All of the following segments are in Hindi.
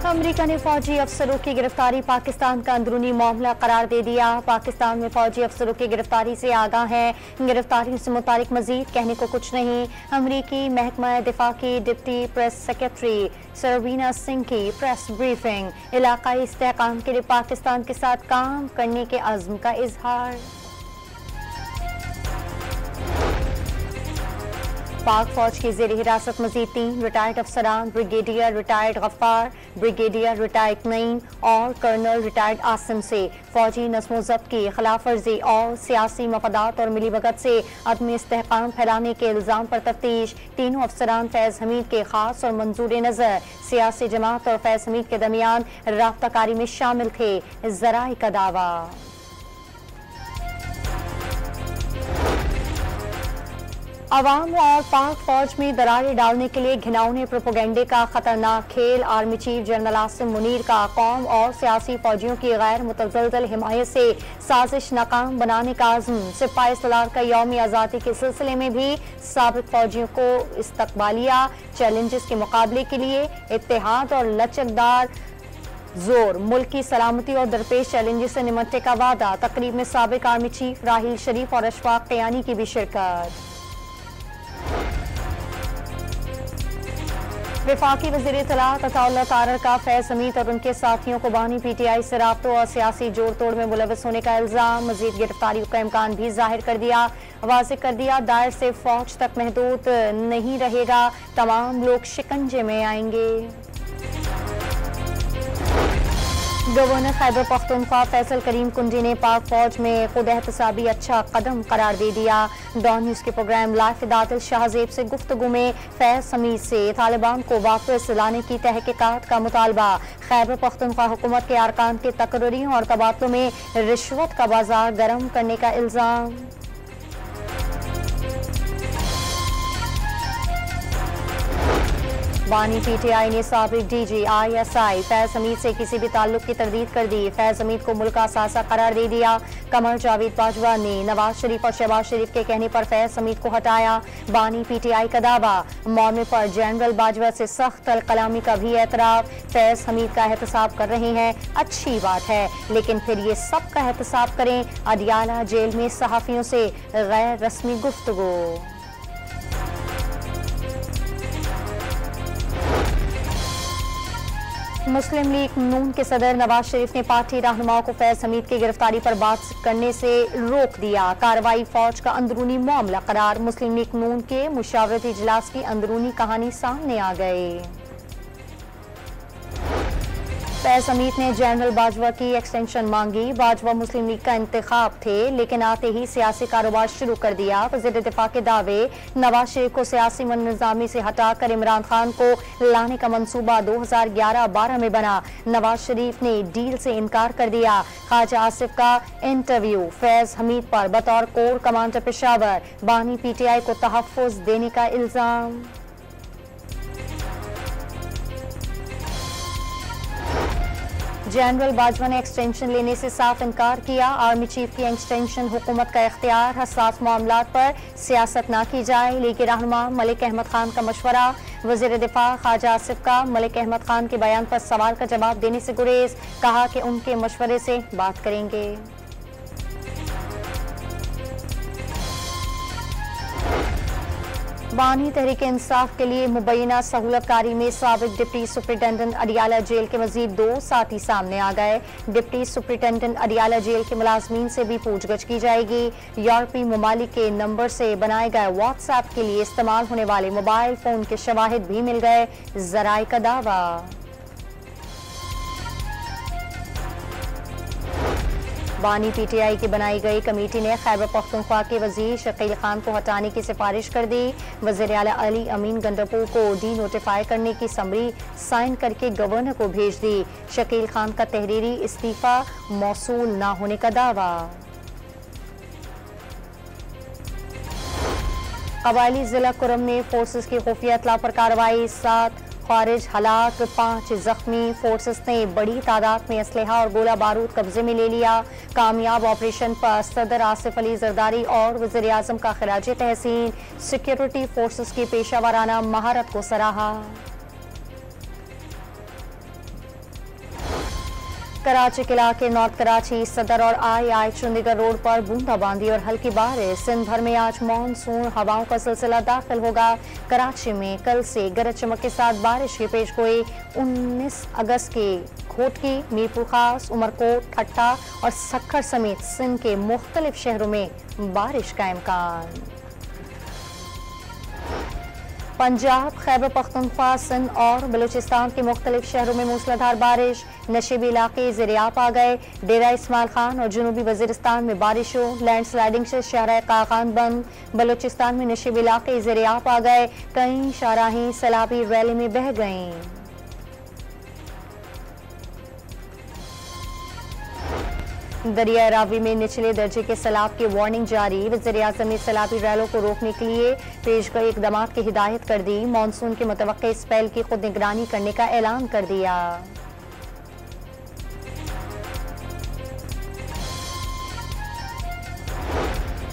अमेरिका ने फौजी अफसरों की गिरफ्तारी पाकिस्तान का अंदरूनी मामला करार दे दिया। पाकिस्तान में फौजी अफसरों की गिरफ्तारी से आगाह है। गिरफ्तारी से मुतालिक मजीद कहने को कुछ नहीं। अमेरिकी महकमा दिफा की डिप्टी प्रेस सेक्रेटरी सरवीना सिंह की प्रेस ब्रीफिंग। इलाकाई इस्तेहकाम के लिए पाकिस्तान के साथ काम करने के अज़्म का इजहार। पाक फौज की जेर हिरासत मजीद 3 रिटायर्ड अफसरान brigadier retired Gaffar, brigadier retired Naeem और कर्नल रिटायर्ड आसिम से फौजी नस्मो ज़ब्त की खिलाफ वर्जी और सियासी मफादात और मिलीभगत से अदम इस्तेहकाम फैलाने के इल्ज़ाम पर तफ्तीश। तीनों अफसरान फैज़ हमीद के खास और मंजूर नज़र सियासी जमात और फैज़ हमीद के दरमियान राब्ताकारी में शामिल थे, ज़राए का दावा। अवाम और पाक फौज में दरारें डालने के लिए घिनौने प्रोपेगेंडे का खतरनाक खेल। Army chief general Asim Munir का कौम और सियासी फौजियों की गैर मुतज़लज़ल हिमायत से साजिश नाकाम बनाने का आज़म। सिपाही सलार का यौम आज़ादी के सिलसिले में भी साबिक फौजियों को इस्तकबालिया चैलेंजेस के मुकाबले के लिए इत्तेहाद और लचकदार जोर, मुल्क की सलामती और दरपेश चैलेंजेस से निमटने का वादा। तकरीब में साबिक आर्मी चीफ राहिल शरीफ और अशफाक क़यानी की भी शिरकत। वफाकी वज़ीर इत्तलात अताउल्लाह तारर का फैज़ हमीद और उनके साथियों को बानी PTI से राब्तों और सियासी जोड़ तोड़ में मुलव्वस होने का इल्ज़ाम। मज़ीद गिरफ्तारियों का इम्कान भी जाहिर कर दिया। वाज़ेह कर दिया दायर से फौज तक महदूद नहीं रहेगा, तमाम लोग शिकंजे में आएंगे। गवर्नर खैबर पख्तूनख्वा फैसल करीम कुंडी ने पाक फौज में खुद एहतसाबी अच्छा कदम करार दे दिया। डॉन न्यूज़ के प्रोग्राम लाइफ दातिल शाहजेब से गुफ्तगू में फैज हमीद से तालिबान को वापस लाने की तहकीकात का मुतालबा। खैबर पख्तूनख्वा हुकूमत के अरकान के तकर्रियों और तबादलों में रिश्वत का बाजार गर्म करने का इल्ज़ाम। बानी PTI ने साबिक DG ISI फैज हमीद से किसी भी ताल्लुक की तरदीद कर दी। फैज हमीद को मुल्क का असासा करार दे दिया। कमर जावेद बाजवा ने नवाज शरीफ और शहबाज शरीफ के कहने पर फैज हमीद को हटाया। बानी PTI का दावा। मामले पर जनरल बाजवा से सख्त कलामी का भी एतराफ। फैज हमीद का एहतसाब कर रहे हैं, अच्छी बात है, लेकिन फिर ये सब का एहतसाब करें। अडियाला जेल में सहाफियों से गैर रस्मी गुफ्तगू। मुस्लिम लीग नून के सदर नवाज शरीफ ने पार्टी रहनुमाओं को फैज हमीद की गिरफ्तारी पर बात करने से रोक दिया। कार्रवाई फौज का अंदरूनी मामला करार। मुस्लिम लीग नून के मुशावरती इजलास की अंदरूनी कहानी सामने आ गई। फैज हमीद ने जनरल बाजवा की एक्सटेंशन मांगी। बाजवा मुस्लिम लीग का इंतखाब थे, लेकिन आते ही सियासी कारोबार शुरू कर दिया। वज़ीर दिफा के दावे। नवाज शरीफ को सियासी निज़ामी से हटाकर इमरान खान को लाने का मंसूबा 2011-12 में बना। नवाज शरीफ ने डील से इनकार कर दिया। ख्वाजा आसिफ का इंटरव्यू। फैज हमीद पर बतौर कोर कमांडर पेशावर बानी PTI को तहफ़्फ़ुज़ देने का इल्ज़ाम। जनरल बाजवा ने एक्सटेंशन लेने से साफ इनकार किया। आर्मी चीफ की एक्सटेंशन हुकूमत का इख्तियार, हसास मामलात पर सियासत ना की जाए। लीग रहनुमा मलिक अहमद खान का मशवरा। वज़ीर दिफा ख्वाजा आसिफ का मलिक अहमद खान के बयान पर सवाल का जवाब देने से गुरेज। कहा कि उनके मशवरे से बात करेंगे। बानी तहरीक इंसाफ के लिए मुबैना सहूलतकारी में साबिक डिप्टी सुपरिटेंडेंट अडियाला जेल के मजीद 2 साथी सामने आ गए। डिप्टी सुपरिटेंडेंट अडियाला जेल के मुलाजमीन से भी पूछगछ की जाएगी। यूरोपीय ममालिक के नंबर से बनाए गए व्हाट्सएप के लिए इस्तेमाल होने वाले मोबाइल फोन के शवाहिद भी मिल गए, ज़राए का दावा। बानी PTI की बनाई गई कमेटी ने खैबर पख्तूनख्वा के वजीर शकील खान को हटाने की सिफारिश कर दी। वज़ीर आला अली अमीन गंडरपुर को डी नोटिफाई करने की समरी साइन करके गवर्नर को भेज दी। शकील खान का तहरीरी इस्तीफा मौसूल ना होने का दावा। कबायली जिला कुरम में फोर्सेस की खुफिया इत्तला पर कार्रवाई। 7 खारिज हलाक, 5 जख्मी। फोर्सेस ने बड़ी तादाद में असलहा और गोला बारूद कब्जे में ले लिया। कामयाब ऑपरेशन पर सदर आसिफ अली जरदारी और वज़ीर आज़म का खिराज तहसीन। सिक्योरिटी फोर्सेस की पेशा वाराना महारत को सराहा। कराची के इलाके नॉर्थ कराची सदर और आई चंडीगढ़ रोड पर बूंदाबांदी और हल्की बारिश। सिंध भर में आज मानसून हवाओं का सिलसिला दाखिल होगा। कराची में कल से गरज चमक के साथ बारिश की पेशगोई। 19 अगस्त की घोटकी, मीरपुर खास, उमरकोट, ठट्टा और सक्खर समेत सिंध के मुख्तलिफ शहरों में बारिश का इम्कान। पंजाब, खैबर पख्तूनख्वा, सिंध और बलूचिस्तान के मुख्तलिफ शहरों में मूसलाधार बारिश। नशीबी इलाके ज़ेर-ए-आब आ गए। डेरा इस्माइल खान और जनूबी वजीरिस्तान में बारिश हो। लैंडस्लाइडिंग से शाहराह कागान बंद। बलूचिस्तान में नशीबी इलाके ज़ेर-ए-आब आ गए। कई शाहराहें सैलाबी रैली में बह गईं। दरिया रावी में निचले दर्जे के सैलाब की वार्निंग जारी। वज़ीर-ए-आज़म ने सैलाबी रैलों को रोकने के लिए पेश गए इकदाम की हिदायत कर दी। मानसून के मुतवक्के स्पेल की खुद निगरानी करने का ऐलान कर दिया।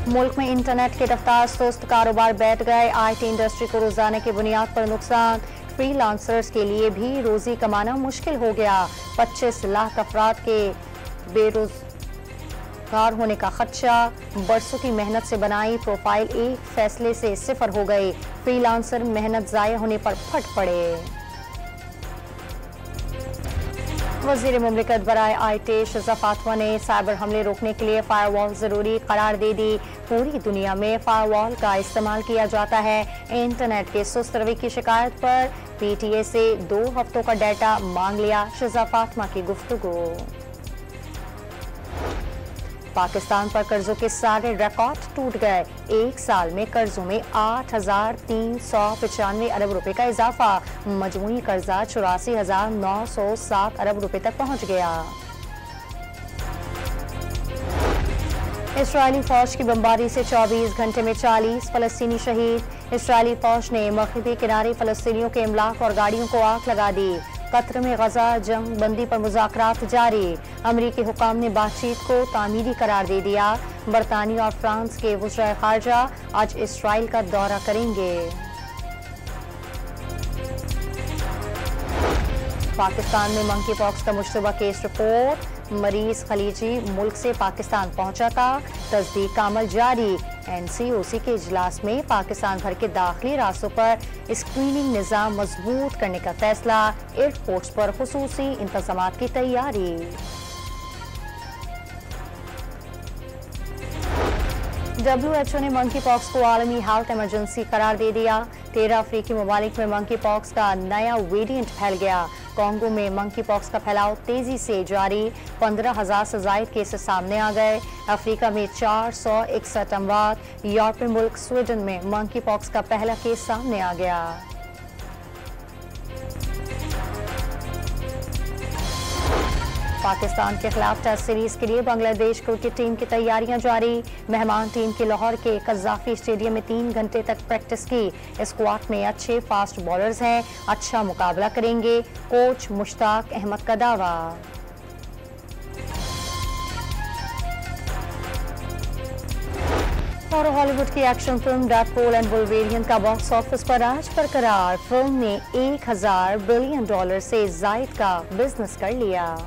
मुल्क में इंटरनेट की रफ्तार सुस्त, कारोबार बैठ गए। IT इंडस्ट्री को रोजाना की बुनियाद पर नुकसान। फ्रीलांसर्स के लिए भी रोजी कमाना मुश्किल हो गया। 25 लाख अफराद के बेरोजगार होने का खदशा। बरसों की मेहनत से बनाई प्रोफाइल एक फैसले से सिफर हो गई। फ्रीलांसर मेहनत जाया होने पर फट पड़े। वज़ीर मुमलिकत बराए IT शज़ा फातिमा ने साइबर हमले रोकने के लिए फायरवॉल जरूरी करार दे दी। पूरी दुनिया में फायरवॉल का इस्तेमाल किया जाता है। इंटरनेट के सुस्त रवैये की शिकायत पर PTA से 2 हफ्तों का डाटा मांग लिया। शज़ा फातिमा की गुफ्तगू। पाकिस्तान पर कर्जों के सारे रिकॉर्ड टूट गए। एक साल में कर्जों में 8,395 अरब रुपए का इजाफा। मजमूई कर्जा 84,907 अरब रुपए तक पहुंच गया। इस्राएली फौज की बमबारी से 24 घंटे में 40 फलस्तीनी शहीद। इस्राएली फौज ने मगरिबी किनारे फलस्तीनियों के इमलाक और गाड़ियों को आग लगा दी। कतर में गजा जंग बंदी पर मुज़ाकरात जारी। अमरीकी हुकाम ने बातचीत को तामीरी करार दे दिया। बरतानिया और फ्रांस के वज़ीर ख़ारजा आज इसराइल का दौरा करेंगे। पाकिस्तान में मंकी पॉक्स का मुश्तबा केस रिपोर्ट। मरीज खलीजी मुल्क से पाकिस्तान पहुंचा था। तस्दीक का अमल जारी। NCOC के इजलास में पाकिस्तान भर के दाखिली रास्तों पर स्क्रीनिंग निज़ाम मजबूत करने का फैसला। एयरपोर्ट्स पर खुसूसी इंतजामात की तैयारी। WHO ने मंकी पॉक्स को आलमी हेल्थ इमरजेंसी करार दे दिया। 13 अफ्रीकी ममालिक में मंकी पॉक्स का नया वेरिएंट फैल गया। कांगो में मंकी पॉक्स का फैलाव तेजी से जारी। 15,000 से ज्यादा केसेस सामने आ गए। अफ्रीका में 461 अमवात। यूरोपीय मुल्क स्वीडन में मंकी पॉक्स का पहला केस सामने आ गया। पाकिस्तान के खिलाफ टेस्ट सीरीज के लिए बांग्लादेश क्रिकेट टीम की तैयारियां जारी। मेहमान टीम के लाहौर के कज़ाफी स्टेडियम में 3 घंटे तक प्रैक्टिस की। स्क्वाड में अच्छे फास्ट बॉलर्स हैं, अच्छा मुकाबला करेंगे। कोच मुश्ताक अहमद का दावा। और हॉलीवुड की एक्शन फिल्म डेडपूल एंड वुल्वेरियन का बॉक्स ऑफिस पर आज बरकरार। फिल्म ने $1,000 बिलियन से जायद का बिजनेस कर लिया।